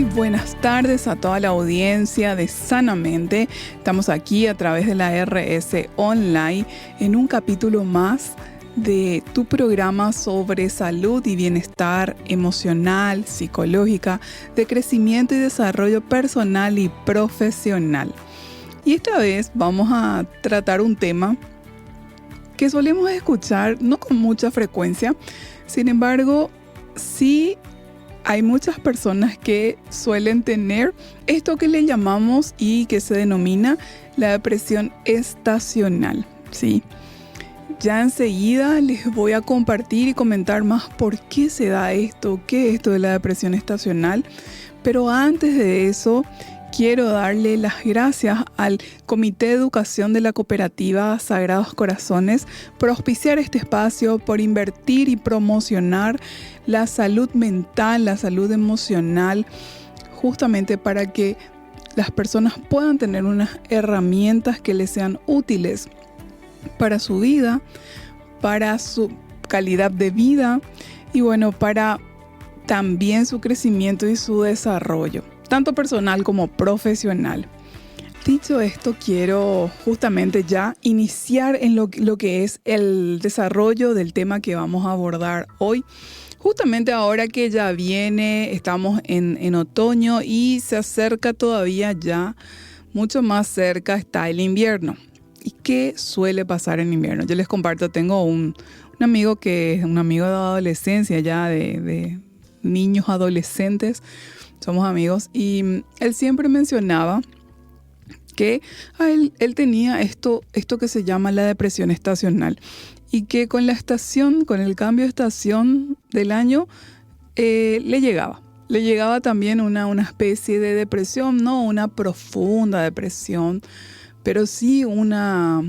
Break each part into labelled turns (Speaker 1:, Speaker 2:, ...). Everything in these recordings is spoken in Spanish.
Speaker 1: Muy buenas tardes a toda la audiencia de Sanamente. Estamos aquí a través de la RS Online en un capítulo más de tu programa sobre salud y bienestar emocional, psicológica, de crecimiento y desarrollo personal y profesional. Y esta vez vamos a tratar un tema que solemos escuchar no con mucha frecuencia, sin embargo, sí hay muchas personas que suelen tener esto que le llamamos y que se denomina la depresión estacional, ¿sí? Ya enseguida les voy a compartir y comentar más por qué se da esto, qué es esto de la depresión estacional. Pero antes de eso, quiero darle las gracias al Comité de Educación de la Cooperativa Sagrados Corazones por auspiciar este espacio, por invertir y promocionar la salud mental, la salud emocional, justamente para que las personas puedan tener unas herramientas que les sean útiles para su vida, para su calidad de vida y bueno, para también su crecimiento y su desarrollo, tanto personal como profesional. Dicho esto, quiero justamente ya iniciar en lo que es el desarrollo del tema que vamos a abordar hoy. Justamente ahora que ya viene, estamos en otoño y se acerca todavía ya, mucho más cerca está el invierno. ¿Y qué suele pasar en invierno? Yo les comparto, tengo un amigo que es un amigo de adolescencia ya, de niños adolescentes, somos amigos, y él siempre mencionaba que él tenía esto que se llama la depresión estacional y que con la estación, con el cambio de estación del año, le llegaba también una especie de depresión, no una profunda depresión, pero sí una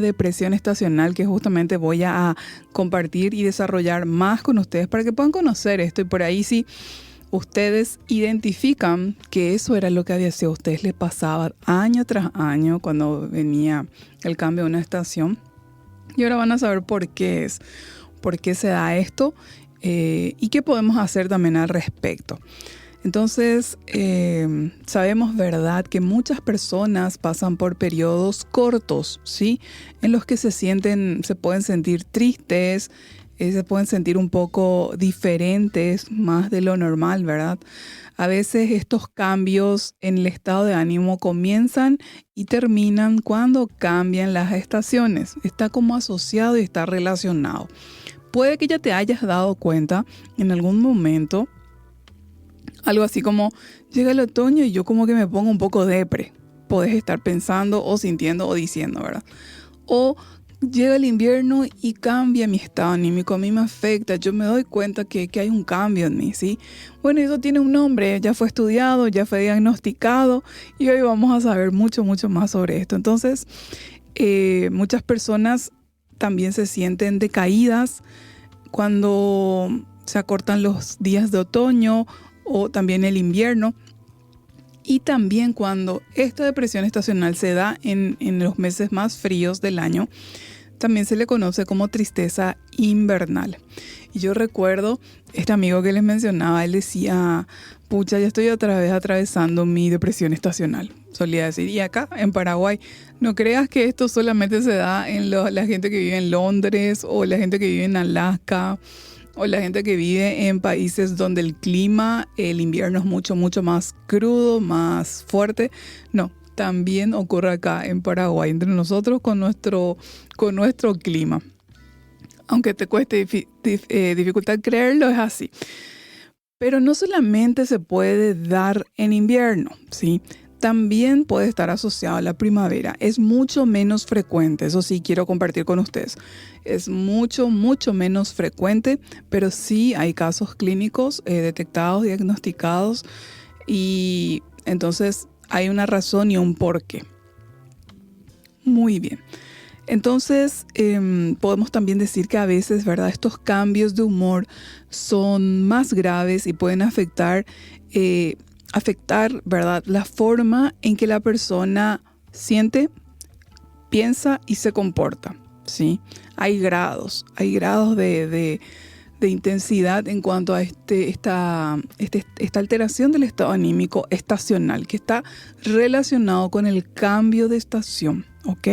Speaker 1: depresión estacional que justamente voy a compartir y desarrollar más con ustedes para que puedan conocer esto. Y por ahí sí, ustedes identifican que eso era lo que había sido, a ustedes les pasaba año tras año cuando venía el cambio de una estación. Y ahora van a saber por qué se da esto y qué podemos hacer también al respecto. Entonces, sabemos, ¿verdad?, que muchas personas pasan por periodos cortos, ¿sí?, en los que se pueden sentir tristes, se pueden sentir un poco diferentes, más de lo normal, ¿verdad? A veces estos cambios en el estado de ánimo comienzan y terminan cuando cambian las estaciones. Está como asociado y está relacionado. Puede que ya te hayas dado cuenta en algún momento, algo así como, llega el otoño y yo como que me pongo un poco depre. Podés estar pensando o sintiendo o diciendo, ¿verdad? O llega el invierno y cambia mi estado anímico, a mí me afecta, yo me doy cuenta que hay un cambio en mí, ¿sí? Bueno, eso tiene un nombre, ya fue estudiado, ya fue diagnosticado y hoy vamos a saber mucho más sobre esto. Entonces, muchas personas también se sienten decaídas cuando se acortan los días de otoño o también el invierno. Y también cuando esta depresión estacional se da en los meses más fríos del año, también se le conoce como tristeza invernal. Y yo recuerdo, este amigo que les mencionaba, él decía, pucha, ya estoy otra vez atravesando mi depresión estacional. Solía decir, y acá en Paraguay, no creas que esto solamente se da en la gente que vive en Londres o la gente que vive en Alaska, o la gente que vive en países donde el clima, el invierno es mucho más crudo, más fuerte. No, también ocurre acá en Paraguay, entre nosotros con nuestro clima. Aunque te cueste dificultad creerlo, es así. Pero no solamente se puede dar en invierno, ¿sí? También puede estar asociado a la primavera. Es mucho menos frecuente, eso sí quiero compartir con ustedes. Es mucho menos frecuente, pero sí hay casos clínicos detectados, diagnosticados, y entonces hay una razón y un porqué. Muy bien. Entonces, podemos también decir que a veces, ¿verdad?, estos cambios de humor son más graves y pueden afectar, ¿verdad?, la forma en que la persona siente, piensa y se comporta, ¿sí? Hay grados de intensidad en cuanto a esta alteración del estado anímico estacional, que está relacionado con el cambio de estación, ¿ok?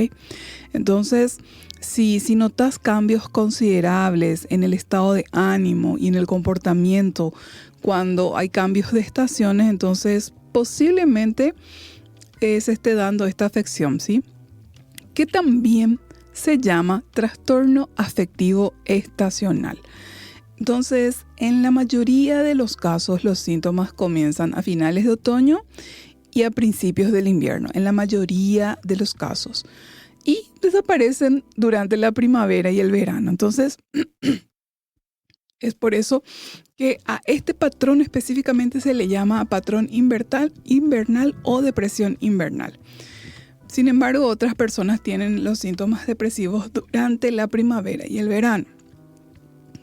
Speaker 1: Entonces, si notas cambios considerables en el estado de ánimo y en el comportamiento cuando hay cambios de estaciones, entonces posiblemente se esté dando esta afección, ¿sí? Que también se llama trastorno afectivo estacional. Entonces, en la mayoría de los casos, los síntomas comienzan a finales de otoño y a principios del invierno, en la mayoría de los casos. Y desaparecen durante la primavera y el verano. Entonces, es por eso que a este patrón específicamente se le llama patrón invernal o depresión invernal. Sin embargo, otras personas tienen los síntomas depresivos durante la primavera y el verano.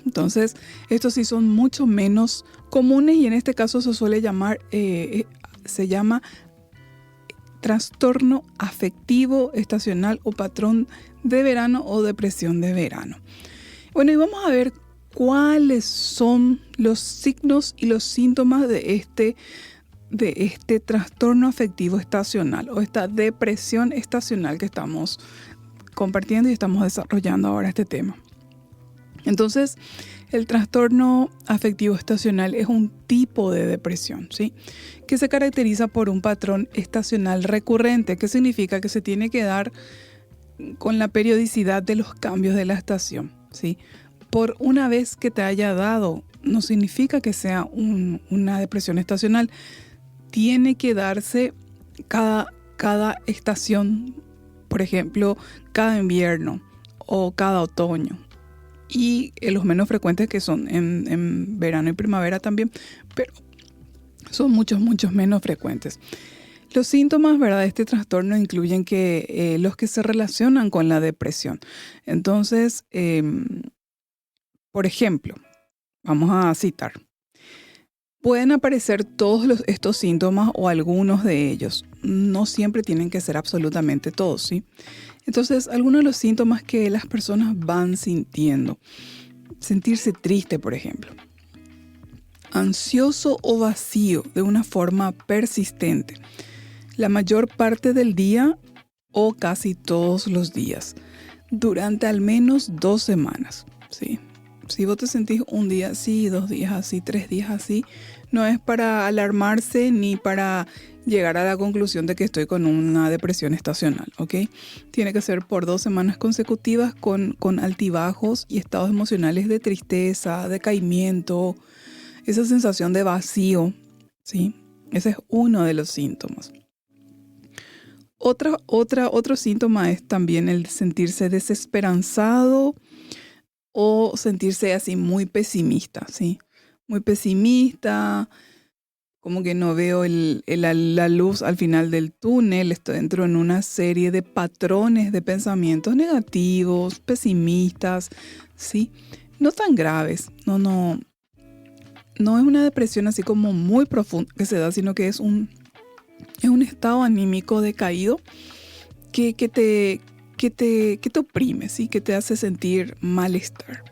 Speaker 1: Entonces, estos sí son mucho menos comunes y en este caso se suele llamar, se llama trastorno afectivo estacional o patrón de verano o depresión de verano. Bueno, y vamos a ver cuáles son los signos y los síntomas de este trastorno afectivo estacional o esta depresión estacional que estamos compartiendo y estamos desarrollando ahora este tema. Entonces, el trastorno afectivo estacional es un tipo de depresión, ¿sí? Que se caracteriza por un patrón estacional recurrente, que significa que se tiene que dar con la periodicidad de los cambios de la estación, ¿sí? Por una vez que te haya dado, no significa que sea una depresión estacional. Tiene que darse cada estación, por ejemplo, cada invierno o cada otoño. Y los menos frecuentes que son en verano y primavera también, pero son muchos menos frecuentes. Los síntomas, ¿verdad?, de este trastorno incluyen los que se relacionan con la depresión. Entonces, por ejemplo, vamos a citar. Pueden aparecer todos estos síntomas o algunos de ellos. No siempre tienen que ser absolutamente todos, ¿sí? Entonces, algunos de los síntomas que las personas van sintiendo. Sentirse triste, por ejemplo. Ansioso o vacío de una forma persistente. La mayor parte del día o casi todos los días. Durante al menos 2 semanas, ¿sí? Si vos te sentís un día así, 2 días así, 3 días así, no es para alarmarse ni para llegar a la conclusión de que estoy con una depresión estacional, ¿ok? Tiene que ser por 2 semanas consecutivas con altibajos y estados emocionales de tristeza, decaimiento, esa sensación de vacío, ¿sí? Ese es uno de los síntomas. Otro síntoma es también el sentirse desesperanzado o sentirse así muy pesimista, ¿sí? Muy pesimista, como que no veo la luz al final del túnel, estoy dentro en una serie de patrones de pensamientos negativos, pesimistas, ¿sí? No tan graves, no es una depresión así como muy profunda que se da, sino que es un estado anímico decaído que te oprime, ¿sí? Que te hace sentir malestar.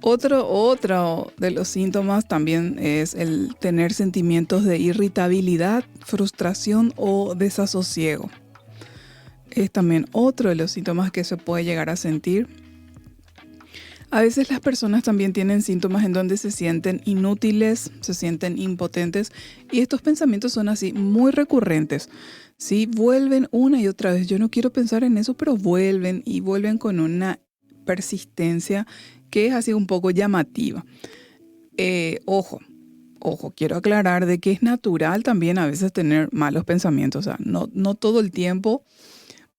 Speaker 1: Otro de los síntomas también es el tener sentimientos de irritabilidad, frustración o desasosiego. Es también otro de los síntomas que se puede llegar a sentir. A veces las personas también tienen síntomas en donde se sienten inútiles, se sienten impotentes y estos pensamientos son así muy recurrentes. Sí, vuelven una y otra vez. Yo no quiero pensar en eso, pero vuelven y vuelven con una persistencia que es así un poco llamativa. Ojo, quiero aclarar de que es natural también a veces tener malos pensamientos. O sea, no todo el tiempo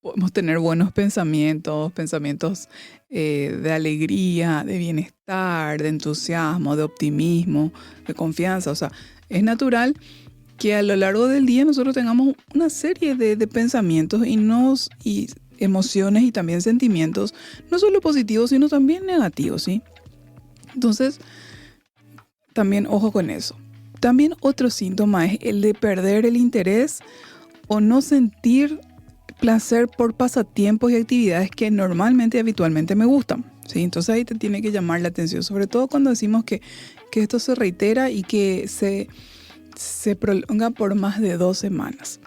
Speaker 1: podemos tener buenos pensamientos de alegría, de bienestar, de entusiasmo, de optimismo, de confianza. O sea, es natural que a lo largo del día nosotros tengamos una serie de pensamientos y emociones y también sentimientos, no solo positivos, sino también negativos, ¿sí? Entonces, también ojo con eso. También otro síntoma es el de perder el interés o no sentir placer por pasatiempos y actividades que normalmente y habitualmente me gustan, ¿sí? Entonces ahí te tiene que llamar la atención, sobre todo cuando decimos que esto se reitera y que se prolonga por más de 2 semanas.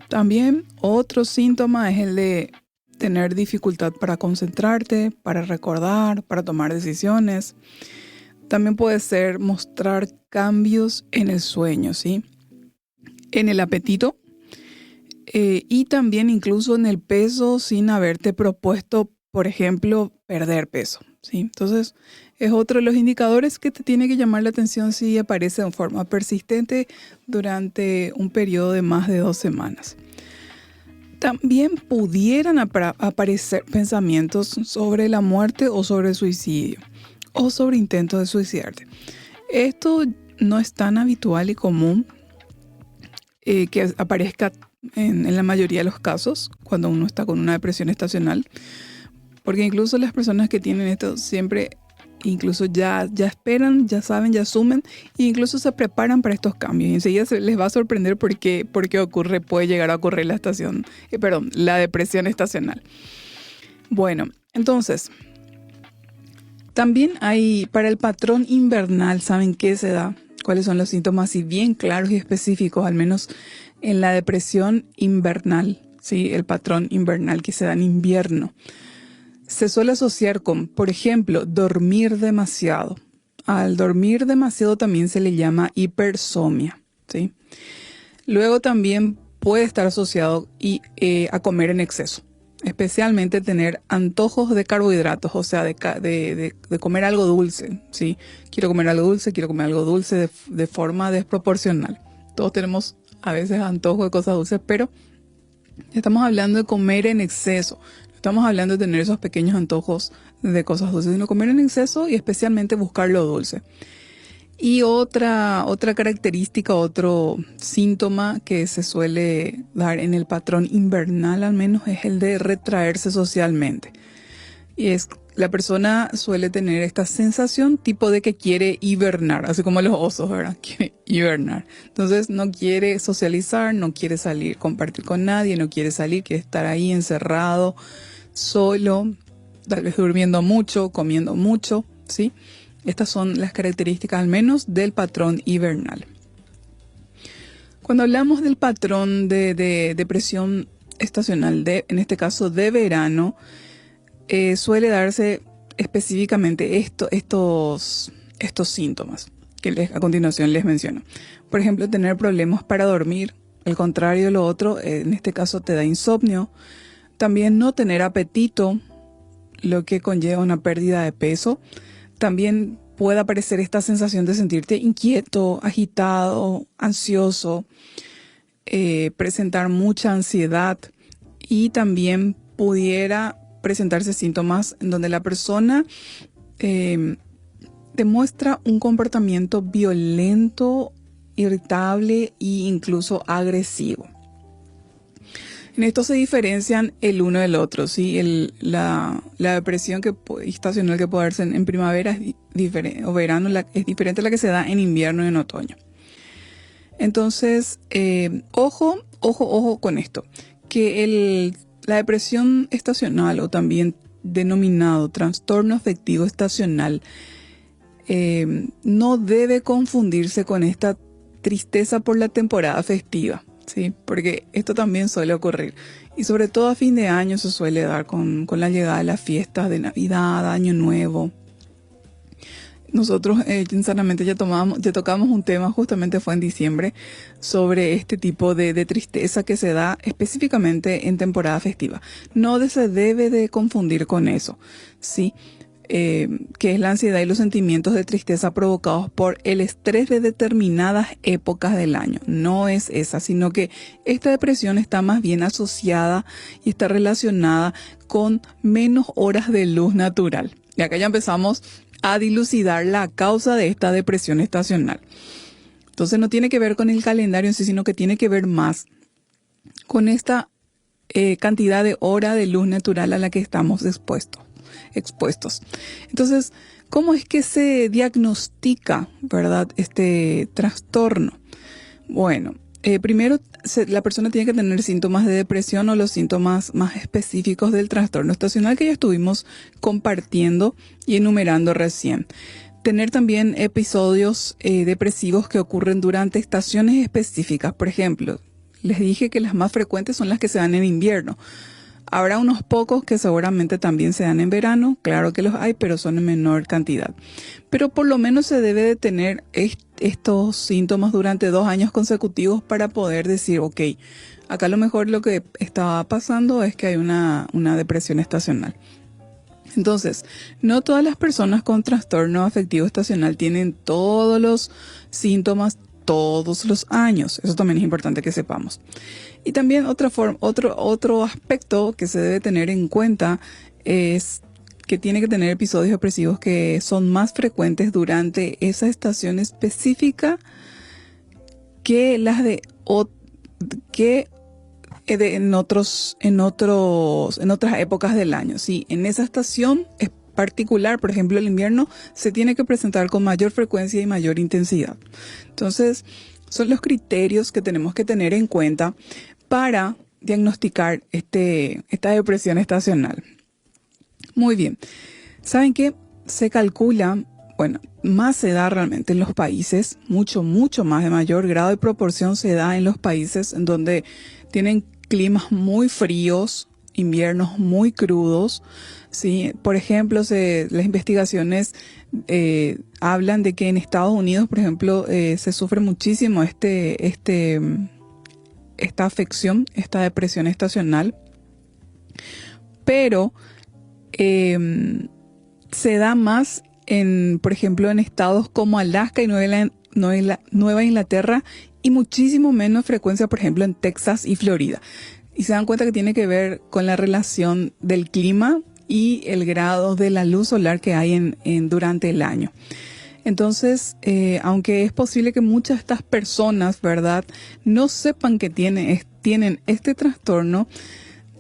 Speaker 1: También otro síntoma es el de tener dificultad para concentrarte, para recordar, para tomar decisiones. También puede ser mostrar cambios en el sueño, ¿sí? En el apetito y también incluso en el peso sin haberte propuesto, por ejemplo, perder peso, ¿sí? Entonces es otro de los indicadores que te tiene que llamar la atención si aparece de forma persistente durante un periodo de más de 2 semanas. También pudieran aparecer pensamientos sobre la muerte o sobre el suicidio o sobre intentos de suicidarte. Esto no es tan habitual y común que aparezca en la mayoría de los casos cuando uno está con una depresión estacional, porque incluso las personas que tienen esto siempre incluso ya esperan, ya saben, ya asumen e incluso se preparan para estos cambios y enseguida les va a sorprender porque puede llegar a ocurrir la depresión estacional. Bueno, entonces también hay para el patrón invernal, ¿saben qué se da? ¿Cuáles son los síntomas? Y bien claros y específicos, al menos en la depresión invernal, ¿sí? El patrón invernal que se da en invierno. Se suele asociar con, por ejemplo, dormir demasiado. Al dormir demasiado también se le llama hipersomnia, ¿sí? Luego también puede estar asociado a comer en exceso, especialmente tener antojos de carbohidratos, o sea, de comer algo dulce, ¿sí? Quiero comer algo dulce de forma desproporcional. Todos tenemos a veces antojos de cosas dulces, pero estamos hablando de comer en exceso. Estamos hablando de tener esos pequeños antojos de cosas dulces, sino comer en exceso y especialmente buscar lo dulce. Y otra característica, otro síntoma que se suele dar en el patrón invernal al menos es el de retraerse socialmente. Y la persona suele tener esta sensación tipo de que quiere hibernar, así como los osos, ¿verdad? Quiere hibernar. Entonces no quiere socializar, no quiere salir, compartir con nadie, no quiere salir, quiere estar ahí encerrado, solo, tal vez durmiendo mucho, comiendo mucho, ¿sí? Estas son las características al menos del patrón hibernal. Cuando hablamos del patrón de depresión estacional, en este caso de verano, suele darse específicamente estos síntomas que a continuación les menciono. Por ejemplo, tener problemas para dormir, al contrario de lo otro, en este caso te da insomnio. También no tener apetito, lo que conlleva una pérdida de peso. También puede aparecer esta sensación de sentirte inquieto, agitado, ansioso, presentar mucha ansiedad y también pudiera presentarse síntomas en donde la persona demuestra un comportamiento violento, irritable e incluso agresivo. En esto se diferencian el uno del otro, ¿sí? La depresión estacional que puede darse en primavera o verano es diferente a la que se da en invierno y en otoño. Entonces, ojo con esto, que la depresión estacional o también denominado trastorno afectivo estacional no debe confundirse con esta tristeza por la temporada festiva. Sí, porque esto también suele ocurrir y sobre todo a fin de año se suele dar con la llegada de las fiestas de Navidad, Año Nuevo. Nosotros en Sanamente ya tocamos un tema, justamente fue en diciembre, sobre este tipo de tristeza que se da específicamente en temporada festiva. No se debe de confundir con eso, ¿sí? Que es la ansiedad y los sentimientos de tristeza provocados por el estrés de determinadas épocas del año. No es esa, sino que esta depresión está más bien asociada y está relacionada con menos horas de luz natural. Y acá ya empezamos a dilucidar la causa de esta depresión estacional. Entonces no tiene que ver con el calendario en sí, sino que tiene que ver más con esta cantidad de hora de luz natural a la que estamos expuestos. Entonces, ¿cómo es que se diagnostica, verdad, este trastorno? Bueno, Primero, la persona tiene que tener síntomas de depresión o los síntomas más específicos del trastorno estacional que ya estuvimos compartiendo y enumerando recién. Tener también episodios depresivos que ocurren durante estaciones específicas. Por ejemplo, les dije que las más frecuentes son las que se dan en invierno. Habrá unos pocos que seguramente también se dan en verano, claro que los hay, pero son en menor cantidad. Pero por lo menos se debe de tener estos síntomas durante 2 años consecutivos para poder decir, ok, acá a lo mejor lo que estaba pasando es que hay una depresión estacional. Entonces, no todas las personas con trastorno afectivo estacional tienen todos los síntomas todos los años. Eso también es importante que sepamos. Y también otro aspecto que se debe tener en cuenta es que tiene que tener episodios depresivos que son más frecuentes durante esa estación específica que las en otras épocas del año. Sí, en esa estación es particular, por ejemplo el invierno, se tiene que presentar con mayor frecuencia y mayor intensidad. Entonces, son los criterios que tenemos que tener en cuenta para diagnosticar esta depresión estacional. Muy bien. ¿Saben qué? Se calcula, bueno, más se da realmente en los países, mucho más de mayor grado de proporción se da en los países en donde tienen climas muy fríos, inviernos muy crudos, ¿sí? Por ejemplo, las investigaciones hablan de que en Estados Unidos, por ejemplo, se sufre muchísimo esta afección, esta depresión estacional, pero se da más por ejemplo, en estados como Alaska y Nueva Inglaterra y muchísimo menos frecuencia, por ejemplo, en Texas y Florida. Y se dan cuenta que tiene que ver con la relación del clima y el grado de la luz solar que hay durante el año. Entonces, aunque es posible que muchas de estas personas, ¿verdad?, no sepan que tienen este trastorno,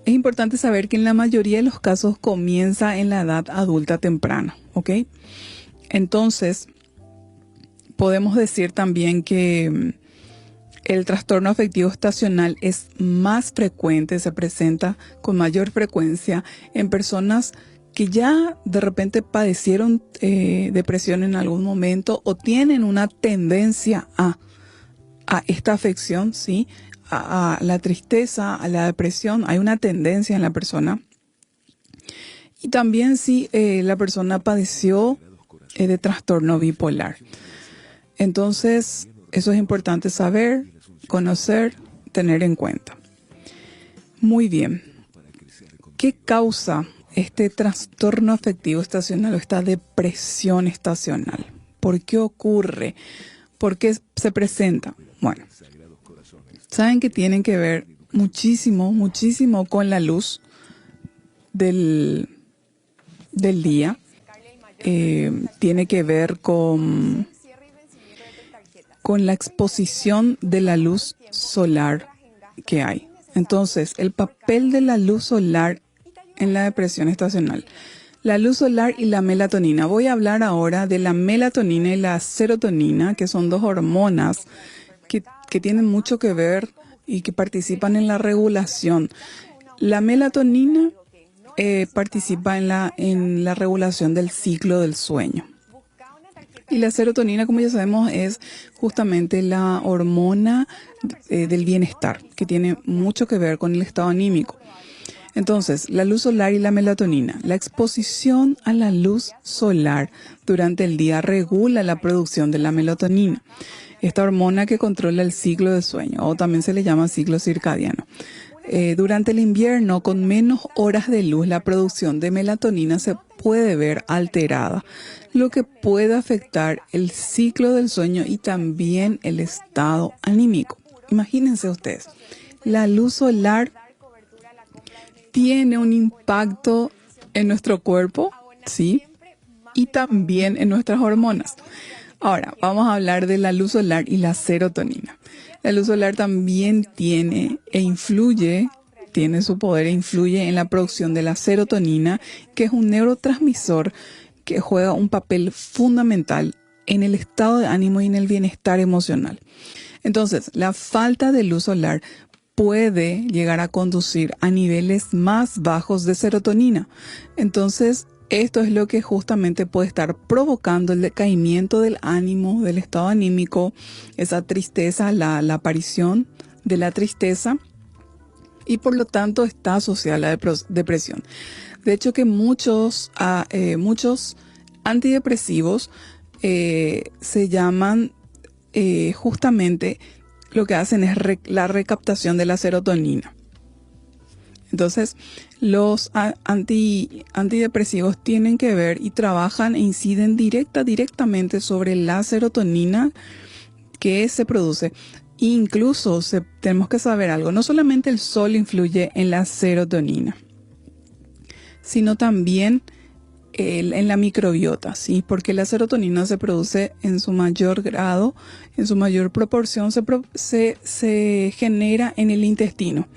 Speaker 1: es importante saber que en la mayoría de los casos comienza en la edad adulta temprana, ¿ok? Entonces, podemos decir también que el trastorno afectivo estacional es más frecuente, se presenta con mayor frecuencia en personas que ya de repente padecieron depresión en algún momento o tienen una tendencia a esta afección, ¿sí? A la tristeza, a la depresión, hay una tendencia en la persona. Y también si la persona padeció de trastorno bipolar. Entonces, eso es importante saber, conocer, tener en cuenta. Muy bien. ¿Qué causa este trastorno afectivo estacional o esta depresión estacional? ¿Por qué ocurre? ¿Por qué se presenta? Bueno, saben que tienen que ver muchísimo con la luz del día. Tiene que ver con la exposición de la luz solar que hay. Entonces, el papel de la luz solar en la depresión estacional. La luz solar y la melatonina. Voy a hablar ahora de la melatonina y la serotonina, que son 2 hormonas que tienen mucho que ver y que participan en la regulación. La melatonina participa en la regulación del ciclo del sueño. Y la serotonina, como ya sabemos, es justamente la hormona del bienestar, que tiene mucho que ver con el estado anímico. Entonces, la luz solar y la melatonina. La exposición a la luz solar durante el día regula la producción de la melatonina, esta hormona que controla el ciclo de sueño, o también se le llama ciclo circadiano. Durante el invierno, con menos horas de luz, la producción de melatonina se puede ver alterada, lo que puede afectar el ciclo del sueño y también el estado anímico. Imagínense ustedes, la luz solar tiene un impacto en nuestro cuerpo, ¿sí? Y también en nuestras hormonas. Ahora, vamos a hablar de la luz solar y la serotonina. La luz solar también tiene su poder e influye en la producción de la serotonina, que es un neurotransmisor que juega un papel fundamental en el estado de ánimo y en el bienestar emocional. Entonces, la falta de luz solar puede llegar a conducir a niveles más bajos de serotonina. Entonces, esto es lo que justamente puede estar provocando el decaimiento del ánimo, del estado anímico, esa tristeza, la aparición de la tristeza, y por lo tanto está asociada a la depresión. De hecho, que muchos antidepresivos se llaman justamente, lo que hacen es la recaptación de la serotonina. Entonces, los antidepresivos tienen que ver y trabajan e inciden directamente sobre la serotonina que se produce. Incluso tenemos que saber algo, no solamente el sol influye en la serotonina, sino también en la microbiota, ¿sí? Porque la serotonina se produce en su mayor grado, en su mayor proporción, se genera en el intestino.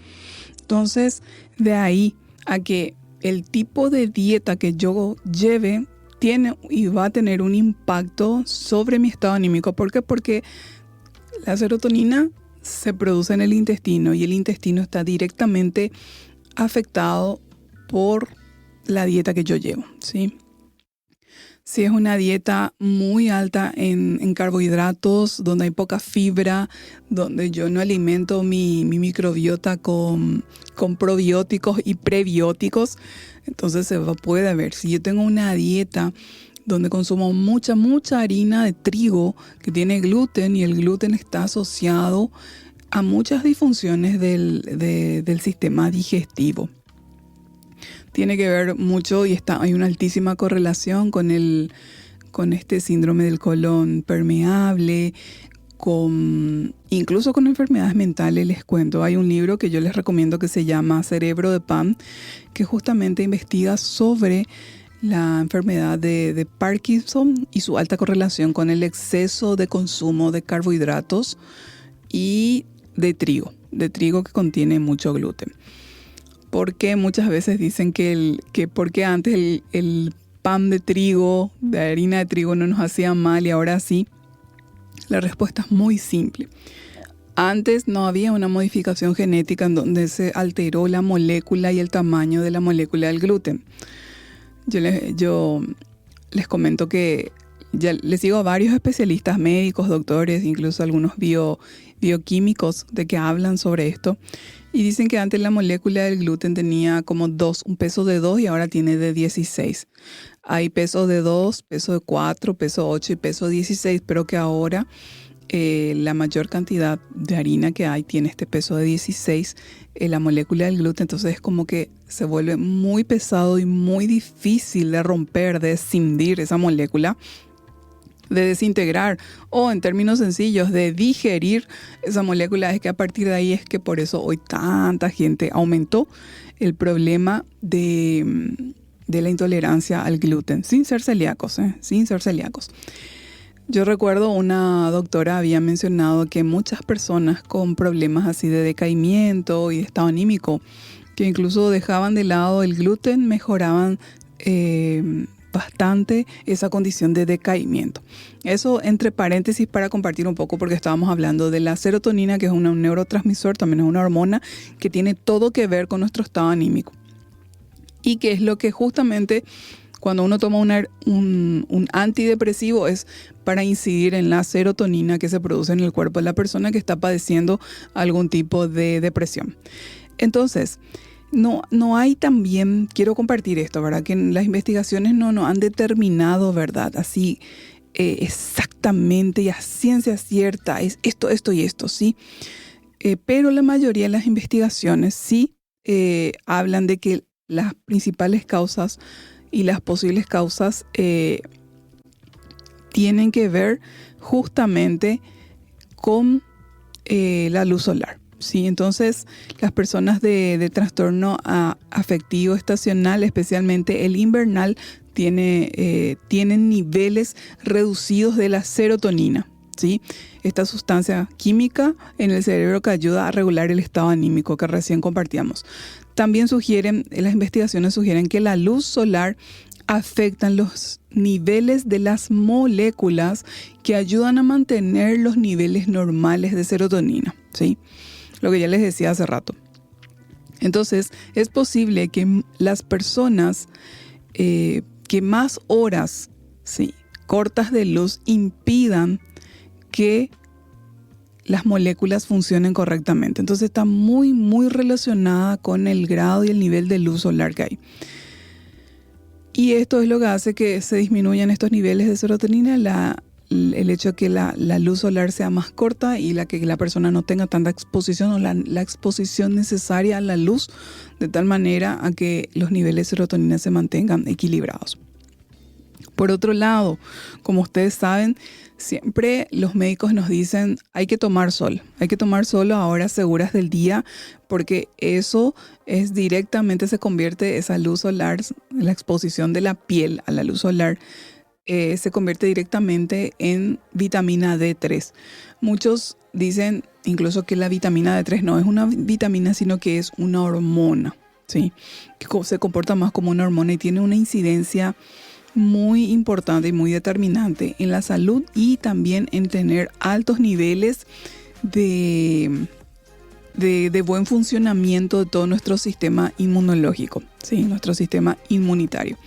Speaker 1: Entonces, de ahí a que el tipo de dieta que yo lleve tiene y va a tener un impacto sobre mi estado anímico. ¿Por qué? Porque la serotonina se produce en el intestino y el intestino está directamente afectado por la dieta que yo llevo, ¿sí? Si es una dieta muy alta en carbohidratos, donde hay poca fibra, donde yo no alimento mi microbiota con probióticos y prebióticos, entonces puede ver. Si yo tengo una dieta donde consumo mucha harina de trigo que tiene gluten, y el gluten está asociado a muchas disfunciones del sistema digestivo. Tiene que ver mucho y hay una altísima correlación con este síndrome del colon permeable, incluso con enfermedades mentales. Les cuento, hay un libro que yo les recomiendo que se llama Cerebro de Pan, que justamente investiga sobre la enfermedad de Parkinson y su alta correlación con el exceso de consumo de carbohidratos y de trigo que contiene mucho gluten. Porque muchas veces dicen que porque antes el pan de trigo, de harina de trigo, no nos hacía mal y ahora sí. La respuesta es muy simple. Antes no había una modificación genética en donde se alteró la molécula y el tamaño de la molécula del gluten. Yo les comento que ya les sigo a varios especialistas médicos, doctores, incluso algunos bioquímicos de que hablan sobre esto. Y dicen que antes la molécula del gluten tenía como un peso de 2 y ahora tiene de 16. Hay peso de 2, peso de 4, peso 8 y peso 16, pero que ahora la mayor cantidad de harina que hay tiene este peso de 16, la molécula del gluten. Entonces es como que se vuelve muy pesado y muy difícil de romper, de escindir esa molécula, de desintegrar, o en términos sencillos, de digerir esa molécula. Es que a partir de ahí es que por eso hoy tanta gente aumentó el problema de la intolerancia al gluten, sin ser celíacos. Yo recuerdo una doctora había mencionado que muchas personas con problemas así de decaimiento y de estado anímico, que incluso dejaban de lado el gluten, mejoraban bastante esa condición de decaimiento. Eso entre paréntesis para compartir un poco, porque estábamos hablando de la serotonina, que es un neurotransmisor, también es una hormona que tiene todo que ver con nuestro estado anímico. Y que es lo que justamente cuando uno toma un antidepresivo es para incidir en la serotonina que se produce en el cuerpo de la persona que está padeciendo algún tipo de depresión. Entonces, no hay también, quiero compartir esto, ¿verdad? Que las investigaciones no han determinado, ¿verdad? Así exactamente y a ciencia cierta es esto y esto, ¿sí? Pero la mayoría de las investigaciones sí hablan de que las principales causas y las posibles causas tienen que ver justamente con la luz solar. Sí, entonces las personas de trastorno afectivo estacional, especialmente el invernal, tienen niveles reducidos de la serotonina, ¿sí? Esta sustancia química en el cerebro que ayuda a regular el estado anímico que recién compartíamos. También las investigaciones sugieren que la luz solar afectan los niveles de las moléculas que ayudan a mantener los niveles normales de serotonina, ¿sí? Lo que ya les decía hace rato. Entonces, es posible que las personas que más horas, ¿sí?, cortas de luz impidan que las moléculas funcionen correctamente. Entonces, está muy, muy relacionada con el grado y el nivel de luz solar que hay. Y esto es lo que hace que se disminuyan estos niveles de serotonina, el hecho de que la luz solar sea más corta y que la persona no tenga tanta exposición o la exposición necesaria a la luz, de tal manera a que los niveles de serotonina se mantengan equilibrados. Por otro lado, como ustedes saben, siempre los médicos nos dicen hay que tomar sol a horas seguras del día, porque eso es directamente, se convierte esa luz solar, la exposición de la piel a la luz solar, se convierte directamente en vitamina D3. Muchos dicen incluso que la vitamina D3 no es una vitamina, sino que es una hormona, ¿sí?, que se comporta más como una hormona y tiene una incidencia muy importante y muy determinante en la salud y también en tener altos niveles de buen funcionamiento de todo nuestro sistema inmunológico, ¿sí?, nuestro sistema inmunitario.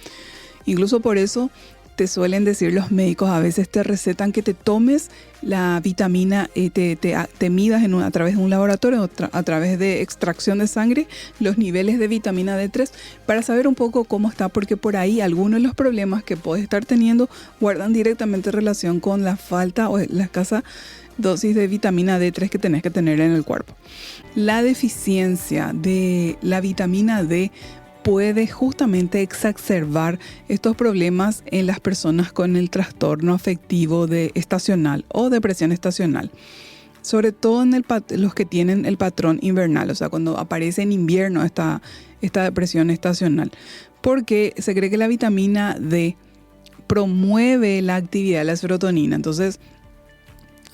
Speaker 1: Incluso por eso te suelen decir los médicos, a veces te recetan que te tomes la vitamina, te midas a través de un laboratorio, a través de extracción de sangre, los niveles de vitamina D3 para saber un poco cómo está, porque por ahí algunos de los problemas que puedes estar teniendo guardan directamente relación con la falta o la escasa dosis de vitamina D3 que tenés que tener en el cuerpo. La deficiencia de la vitamina D puede justamente exacerbar estos problemas en las personas con el trastorno afectivo estacional o depresión estacional. Sobre todo en los que tienen el patrón invernal, o sea, cuando aparece en invierno esta depresión estacional. Porque se cree que la vitamina D promueve la actividad de la serotonina. Entonces,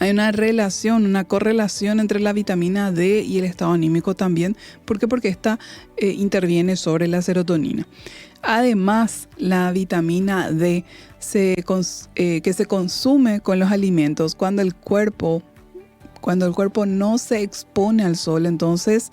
Speaker 1: hay una correlación entre la vitamina D y el estado anímico también. ¿Por qué? Porque esta interviene sobre la serotonina. Además, la vitamina D que se consume con los alimentos cuando el cuerpo no se expone al sol, entonces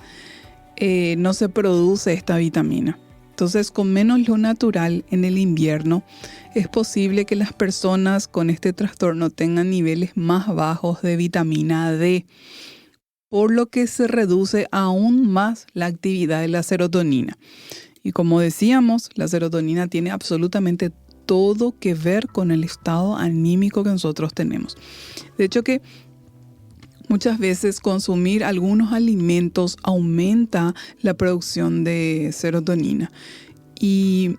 Speaker 1: no se produce esta vitamina. Entonces, con menos luz natural en el invierno, es posible que las personas con este trastorno tengan niveles más bajos de vitamina D, por lo que se reduce aún más la actividad de la serotonina. Y como decíamos, la serotonina tiene absolutamente todo que ver con el estado anímico que nosotros tenemos. De hecho que muchas veces consumir algunos alimentos aumenta la producción de serotonina. Y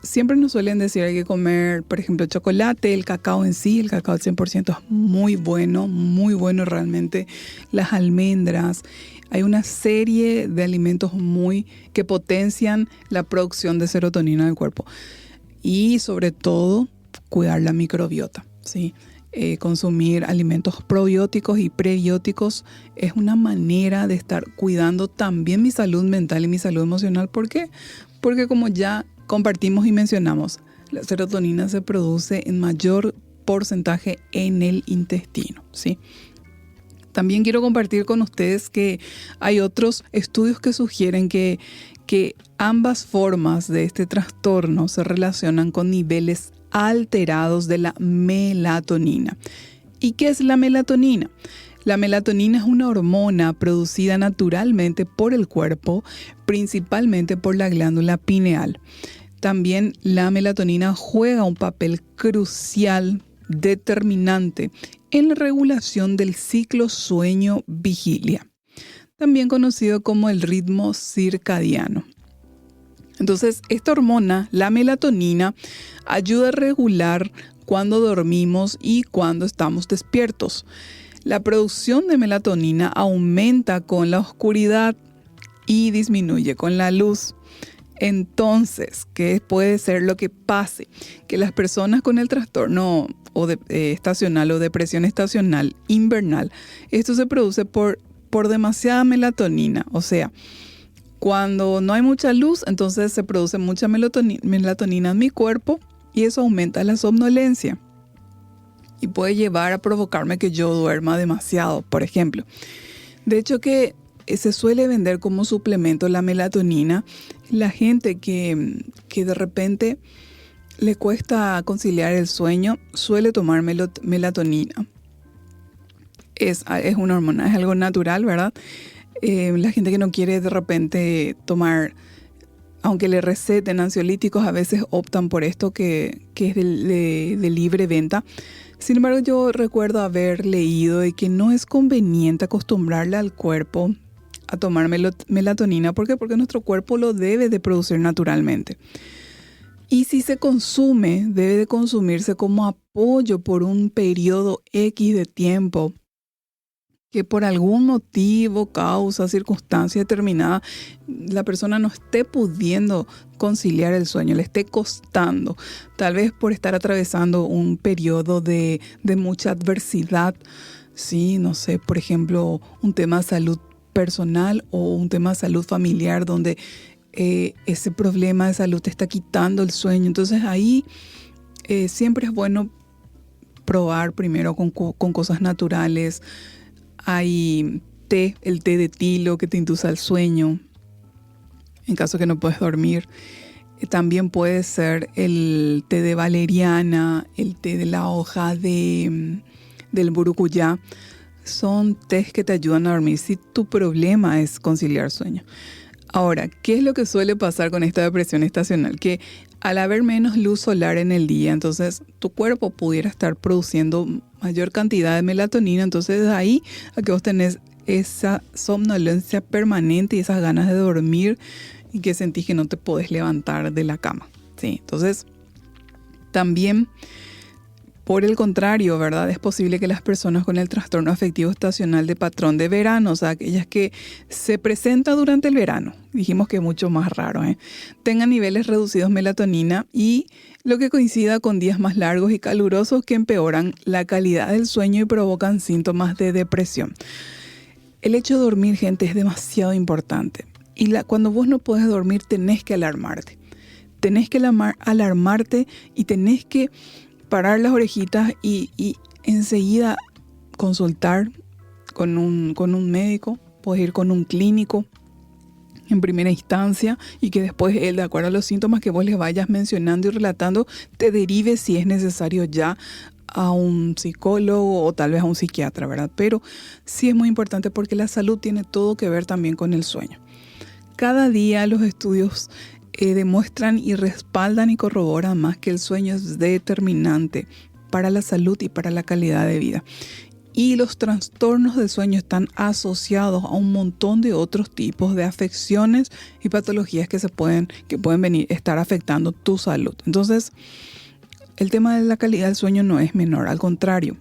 Speaker 1: siempre nos suelen decir hay que comer, por ejemplo, chocolate, el cacao en sí, el cacao al 100% es muy bueno realmente. Las almendras, hay una serie de alimentos que potencian la producción de serotonina del cuerpo. Y sobre todo, cuidar la microbiota, ¿sí? Consumir alimentos probióticos y prebióticos es una manera de estar cuidando también mi salud mental y mi salud emocional. ¿Por qué? Porque como ya compartimos y mencionamos, la serotonina se produce en mayor porcentaje en el intestino, ¿sí? También quiero compartir con ustedes que hay otros estudios que sugieren que ambas formas de este trastorno se relacionan con niveles alterados de la melatonina. ¿Y qué es la melatonina? La melatonina es una hormona producida naturalmente por el cuerpo, principalmente por la glándula pineal. También la melatonina juega un papel crucial, determinante, en la regulación del ciclo sueño-vigilia, también conocido como el ritmo circadiano. Entonces, esta hormona, la melatonina, ayuda a regular cuando dormimos y cuando estamos despiertos. La producción de melatonina aumenta con la oscuridad y disminuye con la luz. Entonces, ¿qué puede ser lo que pase? Que las personas con el trastorno estacional o depresión estacional invernal, esto se produce por demasiada melatonina. O sea, Cuando no hay mucha luz, entonces se produce mucha melatonina en mi cuerpo y eso aumenta la somnolencia y puede llevar a provocarme que yo duerma demasiado, por ejemplo. De hecho que se suele vender como suplemento la melatonina. La gente que de repente le cuesta conciliar el sueño suele tomar melatonina. Es una hormona, es algo natural, ¿verdad? La gente que no quiere de repente tomar, aunque le receten ansiolíticos, a veces optan por esto que es de libre venta. Sin embargo, yo recuerdo haber leído de que no es conveniente acostumbrarle al cuerpo a tomar melatonina. ¿Por qué? Porque nuestro cuerpo lo debe de producir naturalmente. Y si se consume, debe de consumirse como apoyo por un periodo X de tiempo que por algún motivo, causa, circunstancia determinada, la persona no esté pudiendo conciliar el sueño, le esté costando, tal vez por estar atravesando un periodo de mucha adversidad, sí, no sé, por ejemplo, un tema de salud personal o un tema de salud familiar donde ese problema de salud te está quitando el sueño. Entonces ahí siempre es bueno probar primero con cosas naturales. Hay el té de tilo que te induce al sueño, en caso que no puedes dormir. También puede ser el té de valeriana, el té de la hoja del burucuyá. Son tés que te ayudan a dormir si tu problema es conciliar sueño. Ahora, ¿qué es lo que suele pasar con esta depresión estacional? Que al haber menos luz solar en el día, entonces tu cuerpo pudiera estar produciendo mayor cantidad de melatonina. Entonces de ahí a que vos tenés esa somnolencia permanente y esas ganas de dormir y que sentís que no te podés levantar de la cama, ¿sí? Entonces, también, por el contrario, ¿verdad? Es posible que las personas con el trastorno afectivo estacional de patrón de verano, o sea, aquellas que se presentan durante el verano, dijimos que es mucho más raro, tengan niveles reducidos de melatonina y lo que coincida con días más largos y calurosos que empeoran la calidad del sueño y provocan síntomas de depresión. El hecho de dormir, gente, es demasiado importante. Y cuando vos no podés dormir, tenés que alarmarte. Tenés que alarmarte y tenés que parar las orejitas y enseguida consultar con un médico. Podés ir con un clínico en primera instancia y que después él, de acuerdo a los síntomas que vos les vayas mencionando y relatando, te derive si es necesario ya a un psicólogo o tal vez a un psiquiatra, ¿verdad? Pero sí es muy importante porque la salud tiene todo que ver también con el sueño. Cada día los estudios demuestran y respaldan y corroboran más que el sueño es determinante para la salud y para la calidad de vida. Y los trastornos del sueño están asociados a un montón de otros tipos de afecciones y patologías que pueden venir a estar afectando tu salud. Entonces, el tema de la calidad del sueño no es menor, al contrario.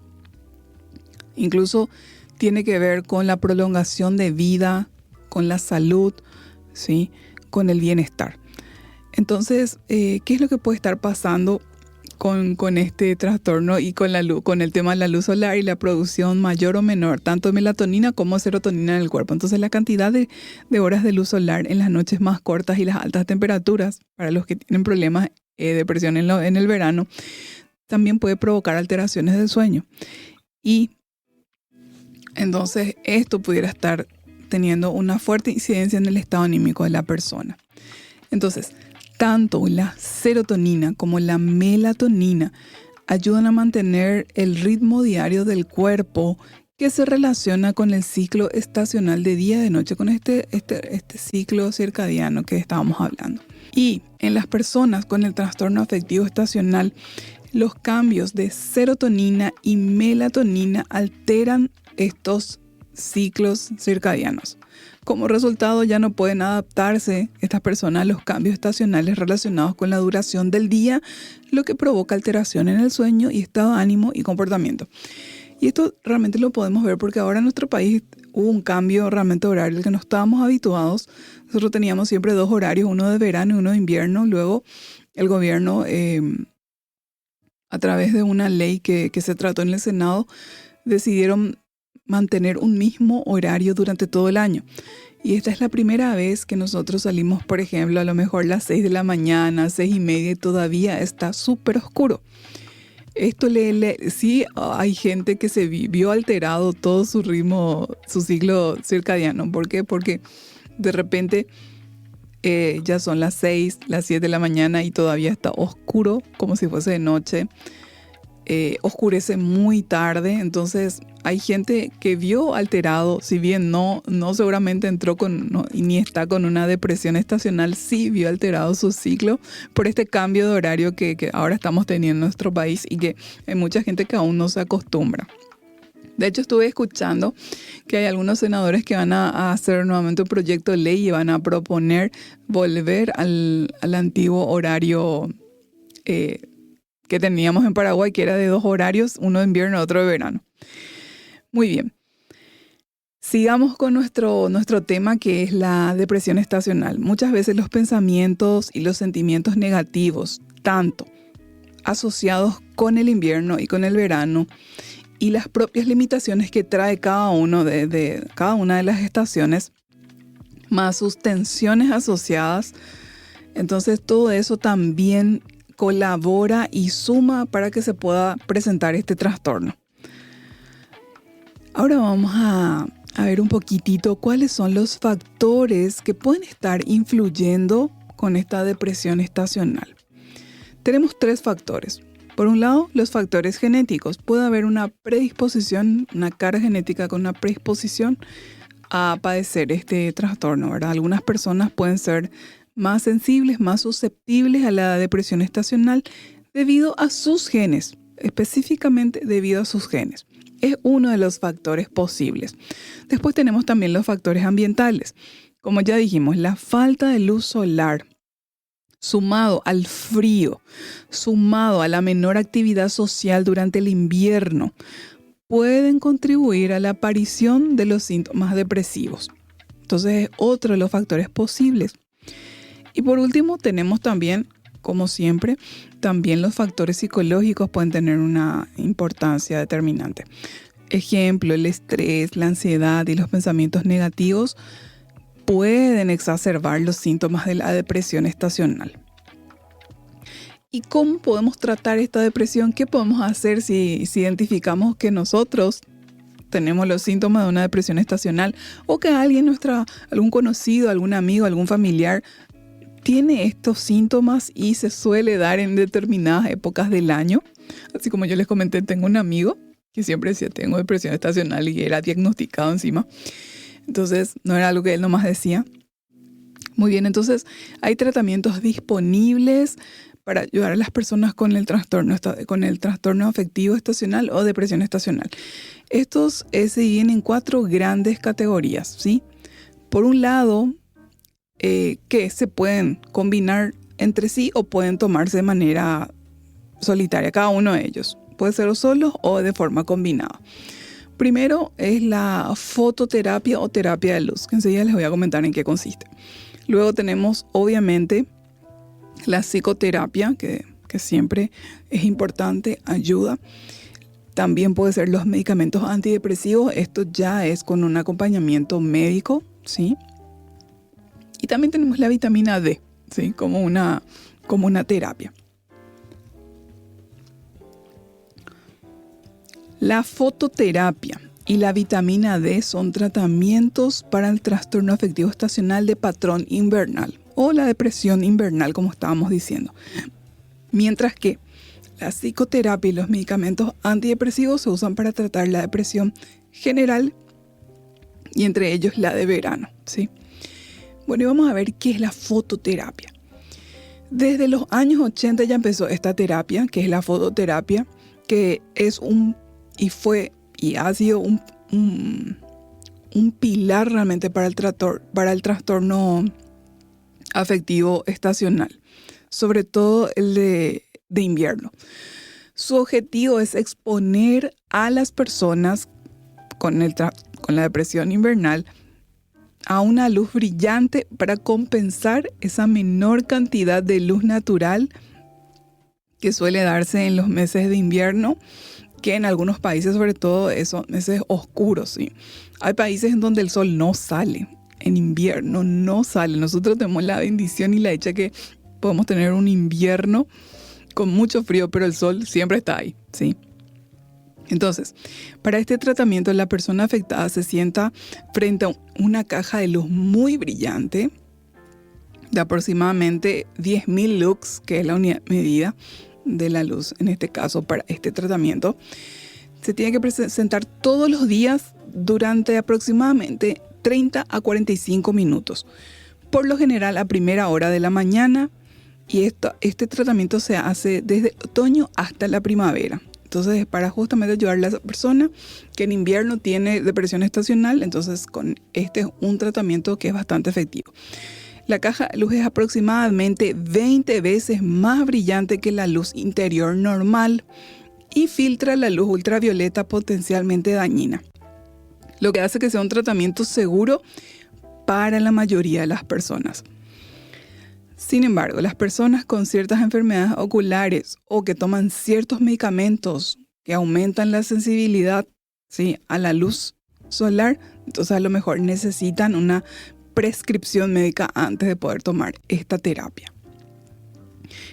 Speaker 1: Incluso tiene que ver con la prolongación de vida, con la salud, ¿sí? Con el bienestar. Entonces, ¿qué es lo que puede estar pasando con este trastorno y con el tema de la luz solar y la producción mayor o menor, tanto de melatonina como serotonina en el cuerpo? Entonces, la cantidad de horas de luz solar en las noches más cortas y las altas temperaturas, para los que tienen problemas de depresión en el verano, también puede provocar alteraciones del sueño. Y entonces, esto pudiera estar teniendo una fuerte incidencia en el estado anímico de la persona. Entonces, tanto la serotonina como la melatonina ayudan a mantener el ritmo diario del cuerpo que se relaciona con el ciclo estacional de día y de noche, con este ciclo circadiano que estábamos hablando. Y en las personas con el trastorno afectivo estacional, los cambios de serotonina y melatonina alteran estos ciclos circadianos. Como resultado, ya no pueden adaptarse estas personas a los cambios estacionales relacionados con la duración del día, lo que provoca alteración en el sueño y estado de ánimo y comportamiento. Y esto realmente lo podemos ver porque ahora en nuestro país hubo un cambio realmente horario al que no estábamos habituados. Nosotros teníamos siempre 2 horarios, uno de verano y uno de invierno. Luego el gobierno, a través de una ley que se trató en el Senado, decidieron mantener un mismo horario durante todo el año. Y esta es la primera vez que nosotros salimos, por ejemplo, a lo mejor las 6 de la mañana, 6:30 y todavía está súper oscuro. Esto sí hay gente que se vio alterado todo su ritmo, su ciclo circadiano. ¿Por qué? Porque de repente ya son las 6, las 7 de la mañana y todavía está oscuro, como si fuese de noche. Oscurece muy tarde, entonces hay gente que vio alterado, si bien no seguramente entró ni está con una depresión estacional, sí vio alterado su ciclo por este cambio de horario que ahora estamos teniendo en nuestro país y que hay mucha gente que aún no se acostumbra. De hecho, estuve escuchando que hay algunos senadores que van a hacer nuevamente un proyecto de ley y van a proponer volver al antiguo horario que teníamos en Paraguay, que era de 2 horarios, uno de invierno y otro de verano. Muy bien. Sigamos con nuestro tema, que es la depresión estacional. Muchas veces los pensamientos y los sentimientos negativos, tanto asociados con el invierno y con el verano, y las propias limitaciones que trae cada uno de cada una de las estaciones, más sus tensiones asociadas, entonces todo eso también colabora y suma para que se pueda presentar este trastorno. Ahora vamos a ver un poquitito cuáles son los factores que pueden estar influyendo con esta depresión estacional. Tenemos 3 factores. Por un lado, los factores genéticos. Puede haber una predisposición, una carga genética con una predisposición a padecer este trastorno, ¿verdad? Algunas personas pueden ser más sensibles, más susceptibles a la depresión estacional debido a sus genes, específicamente debido a sus genes. Es uno de los factores posibles. Después tenemos también los factores ambientales. Como ya dijimos, la falta de luz solar, sumado al frío, sumado a la menor actividad social durante el invierno, pueden contribuir a la aparición de los síntomas depresivos. Entonces es otro de los factores posibles. Y por último tenemos también, como siempre, también los factores psicológicos pueden tener una importancia determinante. Ejemplo, el estrés, la ansiedad y los pensamientos negativos pueden exacerbar los síntomas de la depresión estacional. ¿Y cómo podemos tratar esta depresión? ¿Qué podemos hacer si identificamos que nosotros tenemos los síntomas de una depresión estacional o que alguien, algún conocido, algún amigo, algún familiar tiene estos síntomas y se suele dar en determinadas épocas del año? Así como yo les comenté, tengo un amigo que siempre decía tengo depresión estacional y era diagnosticado encima. Entonces no era algo que él nomás decía. Muy bien, entonces hay tratamientos disponibles para ayudar a las personas con el trastorno afectivo estacional o depresión estacional. Estos se dividen en 4 grandes categorías, ¿sí? Por un lado, que se pueden combinar entre sí o pueden tomarse de manera solitaria, cada uno de ellos. Puede ser o solos o de forma combinada. Primero es la fototerapia o terapia de luz, que enseguida les voy a comentar en qué consiste. Luego tenemos, obviamente, la psicoterapia, que siempre es importante, ayuda. También puede ser los medicamentos antidepresivos. Esto ya es con un acompañamiento médico, ¿sí? Y también tenemos la vitamina D, ¿sí? Como una terapia. La fototerapia y la vitamina D son tratamientos para el trastorno afectivo estacional de patrón invernal o la depresión invernal, como estábamos diciendo. Mientras que la psicoterapia y los medicamentos antidepresivos se usan para tratar la depresión general y entre ellos la de verano, ¿sí? Bueno, y vamos a ver qué es la fototerapia. Desde los años 80 ya empezó esta terapia, que es la fototerapia, que es ha sido un pilar realmente para el trastorno afectivo estacional, sobre todo el de invierno. Su objetivo es exponer a las personas con la depresión invernal a una luz brillante para compensar esa menor cantidad de luz natural que suele darse en los meses de invierno que en algunos países sobre todo eso es oscuro, ¿sí? Hay países en donde el sol no sale, en invierno no sale. Nosotros tenemos la bendición y la dicha que podemos tener un invierno con mucho frío, pero el sol siempre está ahí, ¿sí? Entonces, para este tratamiento la persona afectada se sienta frente a una caja de luz muy brillante de aproximadamente 10.000 lux, que es la unidad medida de la luz en este caso para este tratamiento. Se tiene que presentar todos los días durante aproximadamente 30 a 45 minutos. Por lo general a primera hora de la mañana, y este tratamiento se hace desde otoño hasta la primavera. Entonces, para justamente ayudarle a esa persona que en invierno tiene depresión estacional, entonces con este es un tratamiento que es bastante efectivo. La caja de luz es aproximadamente 20 veces más brillante que la luz interior normal y filtra la luz ultravioleta potencialmente dañina, lo que hace que sea un tratamiento seguro para la mayoría de las personas. Sin embargo, las personas con ciertas enfermedades oculares o que toman ciertos medicamentos que aumentan la sensibilidad, ¿sí?, a la luz solar, entonces a lo mejor necesitan una prescripción médica antes de poder tomar esta terapia.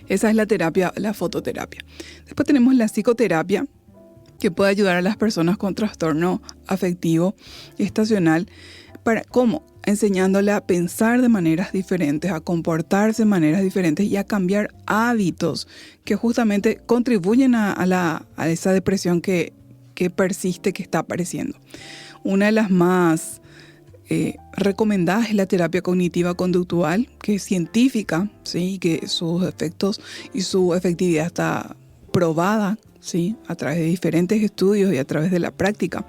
Speaker 1: Esa es la terapia, la fototerapia. Después tenemos la psicoterapia, que puede ayudar a las personas con trastorno afectivo estacional. ¿Cómo? Enseñándole a pensar de maneras diferentes, a comportarse de maneras diferentes y a cambiar hábitos que justamente contribuyen a esa depresión que persiste, que está apareciendo. Una de las más recomendadas es la terapia cognitiva conductual, que es científica, ¿sí?, que sus efectos y su efectividad está probada, ¿sí?, a través de diferentes estudios y a través de la práctica.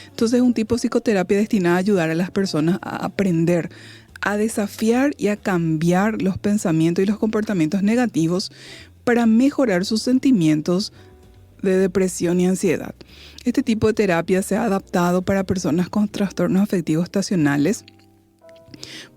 Speaker 1: Entonces es un tipo de psicoterapia destinada a ayudar a las personas a aprender, a desafiar y a cambiar los pensamientos y los comportamientos negativos para mejorar sus sentimientos de depresión y ansiedad. Este tipo de terapia se ha adaptado para personas con trastornos afectivos estacionales.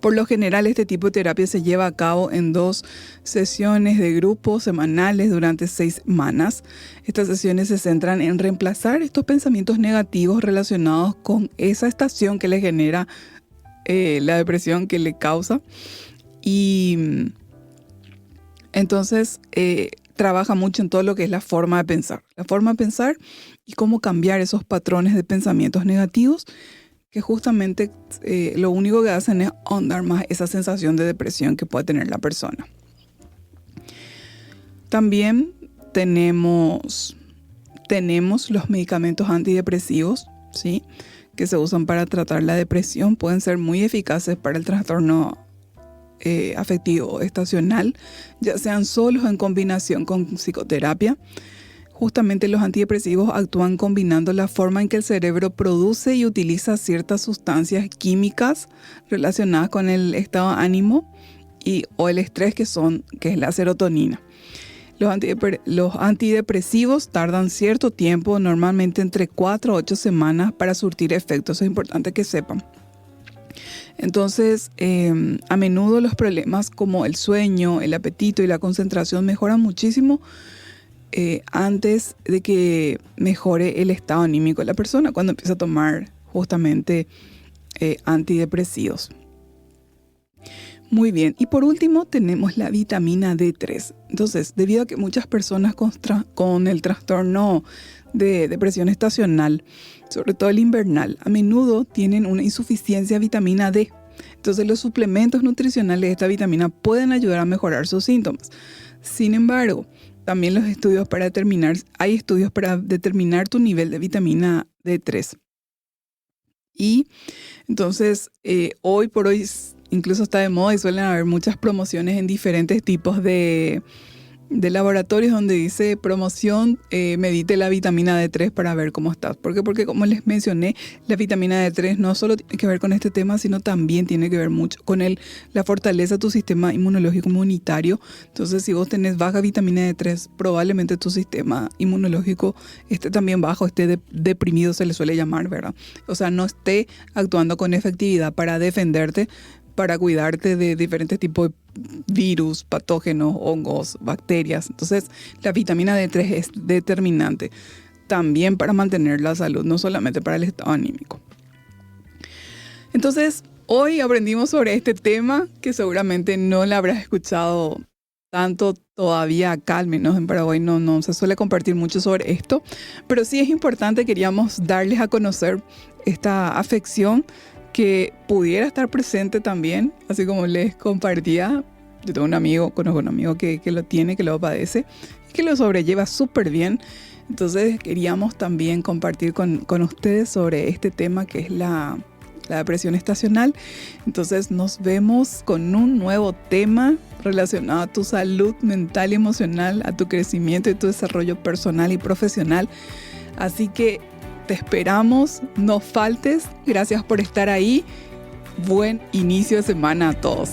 Speaker 1: Por lo general, este tipo de terapia se lleva a cabo en 2 sesiones de grupo semanales durante 6 semanas. Estas sesiones se centran en reemplazar estos pensamientos negativos relacionados con esa estación que le genera la depresión que le causa. Y entonces trabaja mucho en todo lo que es la forma de pensar. La forma de pensar y cómo cambiar esos patrones de pensamientos negativos que justamente lo único que hacen es ahondar más esa sensación de depresión que puede tener la persona. También tenemos los medicamentos antidepresivos, ¿sí?, que se usan para tratar la depresión. Pueden ser muy eficaces para el trastorno afectivo estacional, ya sean solos o en combinación con psicoterapia. Justamente los antidepresivos actúan combinando la forma en que el cerebro produce y utiliza ciertas sustancias químicas relacionadas con el estado de ánimo o el estrés, que es la serotonina. Los antidepresivos tardan cierto tiempo, normalmente entre 4 a 8 semanas, para surtir efectos. Eso es importante que sepan. Entonces, a menudo los problemas como el sueño, el apetito y la concentración mejoran muchísimo antes de que mejore el estado anímico de la persona cuando empieza a tomar justamente antidepresivos. Muy bien, y por último tenemos la vitamina D3. Entonces, debido a que muchas personas con el trastorno de depresión estacional, sobre todo el invernal, a menudo tienen una insuficiencia de vitamina D. Entonces, los suplementos nutricionales de esta vitamina pueden ayudar a mejorar sus síntomas. Sin embargo, también hay estudios para determinar tu nivel de vitamina D3. Y entonces, hoy por hoy incluso está de moda y suelen haber muchas promociones en diferentes tipos de laboratorios donde dice promoción, medite la vitamina D3 para ver cómo estás. ¿Por qué? Porque como les mencioné, la vitamina D3 no solo tiene que ver con este tema, sino también tiene que ver mucho con la fortaleza de tu sistema inmunológico inmunitario. Entonces, si vos tenés baja vitamina D3, probablemente tu sistema inmunológico esté también bajo, esté deprimido, se le suele llamar, ¿verdad? O sea, no esté actuando con efectividad para defenderte, para cuidarte de diferentes tipos de virus, patógenos, hongos, bacterias. Entonces, la vitamina D3 es determinante. también para mantener la salud, no solamente para el estado anímico. Entonces, hoy aprendimos sobre este tema que seguramente no le habrás escuchado tanto todavía acá, al menos en Paraguay no se suele compartir mucho sobre esto, pero sí es importante, queríamos darles a conocer esta afección que pudiera estar presente también, así como les compartía. Yo tengo conozco un amigo que lo tiene, que lo padece y que lo sobrelleva súper bien. Entonces queríamos también compartir con ustedes sobre este tema que es la depresión estacional. Entonces nos vemos con un nuevo tema relacionado a tu salud mental y emocional, a tu crecimiento y tu desarrollo personal y profesional. Así que te esperamos, no faltes. Gracias por estar ahí. Buen inicio de semana a todos.